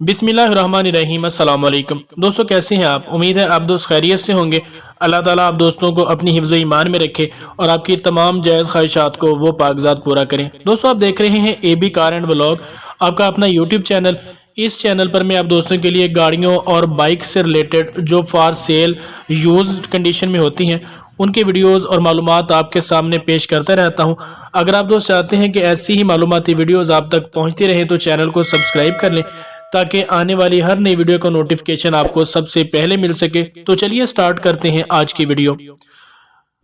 बिस्मिल्लाहिर्रहमानिर्रहीम। अस्सलाम वालेकुम दोस्तों, कैसे हैं आप? उम्मीद है आप दोस्त खैरियत से होंगे। अल्लाह ताला आप दोस्तों को अपनी हिफ्ज़ ईमान में रखे और आपकी तमाम जायज़ ख्वाहिशात को वो पाकज़ात पूरा करें। दोस्तों, आप देख रहे हैं AB कार एंड व्लॉग, आपका अपना यूट्यूब चैनल। इस चैनल पर मैं आप दोस्तों के लिए गाड़ियों और बाइक से रिलेटेड जो फॉर सेल यूज़ कंडीशन में होती हैं उनके वीडियोस और मालूमात आपके सामने पेश करता रहता हूं। अगर आप दोस्त चाहते हैं कि ऐसी ही मालूमाती वीडियोस आप तक पहुंचती रहें तो चैनल को सब्सक्राइब कर लें ताकि आने वाली हर नई वीडियो का नोटिफिकेशन आपको सबसे पहले मिल सके। तो चलिए स्टार्ट करते हैं आज की वीडियो।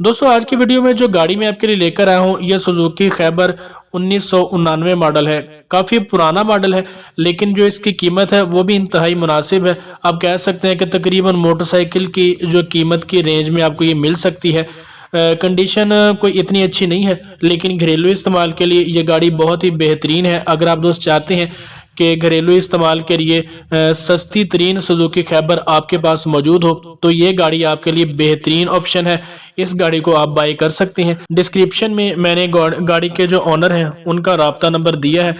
दोस्तों, आज की वीडियो में जो गाड़ी मैं आपके लिए लेकर आया हूँ यह सुजुकी खैबर 1999 मॉडल है। काफ़ी पुराना मॉडल है, लेकिन जो इसकी कीमत है वो भी इंतहाई मुनासिब है। आप कह सकते हैं कि तकरीबन मोटरसाइकिल की जो कीमत की रेंज में आपको ये मिल सकती है। कंडीशन कोई इतनी अच्छी नहीं है, लेकिन घरेलू इस्तेमाल के लिए ये गाड़ी बहुत ही बेहतरीन है। अगर आप दोस्त चाहते हैं कि घरेलू इस्तेमाल के लिए सस्ती तरीन सुजुकी खैबर आपके पास मौजूद हो तो ये गाड़ी आपके लिए बेहतरीन ऑप्शन है। इस गाड़ी को आप बाय कर सकते हैं। डिस्क्रिप्शन में मैंने गाड़ी के जो ऑनर हैं उनका राब्ता नंबर दिया है।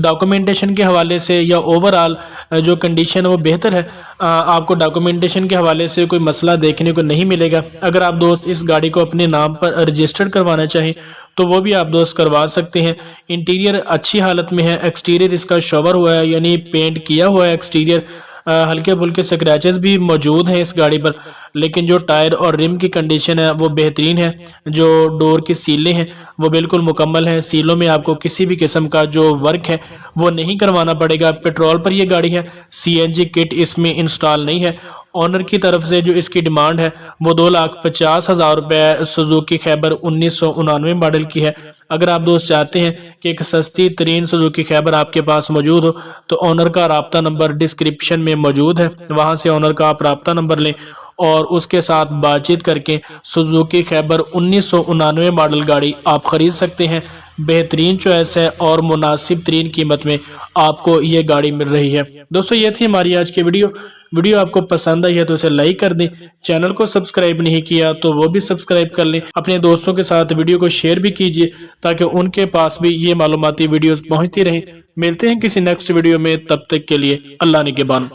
डॉक्यूमेंटेशन के हवाले से या ओवरऑल जो कंडीशन है वो बेहतर है। आपको डॉक्यूमेंटेशन के हवाले से कोई मसला देखने को नहीं मिलेगा। अगर आप दोस्त इस गाड़ी को अपने नाम पर रजिस्टर्ड करवाना चाहें तो वो भी आप दोस्त करवा सकते हैं। इंटीरियर अच्छी हालत में है। एक्सटीरियर इसका शोवर हुआ है, यानी पेंट किया हुआ है। एक्सटीरियर हल्के फुल्के स्क्रैचेस भी मौजूद हैं इस गाड़ी पर, लेकिन जो टायर और रिम की कंडीशन है वो बेहतरीन है। जो डोर की सीलें हैं वो बिल्कुल मुकम्मल हैं। सीलों में आपको किसी भी किस्म का जो वर्क है वो नहीं करवाना पड़ेगा। पेट्रोल पर ये गाड़ी है, CNG किट इसमें इंस्टॉल नहीं है। ऑनर की तरफ से जो इसकी डिमांड है वो 2,50,000 रुपये सुजुकी खैबर 1999 मॉडल की है। अगर आप दोस्त चाहते हैं कि एक सस्ती तरीन सुजुकी खैबर आपके पास मौजूद हो तो ऑनर का राब्ता नंबर डिस्क्रिप्शन में मौजूद है, वहां से ऑनर का आप राब्ता नंबर लें और उसके साथ बातचीत करके सुजुकी खैबर 1999 मॉडल गाड़ी आप खरीद सकते हैं। बेहतरीन चॉइस है और मुनासिब तरीन कीमत में आपको ये गाड़ी मिल रही है। दोस्तों, ये थी हमारी आज की वीडियो आपको पसंद आई है तो इसे लाइक कर दें। चैनल को सब्सक्राइब नहीं किया तो वो भी सब्सक्राइब कर लें। अपने दोस्तों के साथ वीडियो को शेयर भी कीजिए ताकि उनके पास भी ये मालूमाती वीडियोस पहुंचती रहें। मिलते हैं किसी नेक्स्ट वीडियो में, तब तक के लिए अल्लाह निगहबान।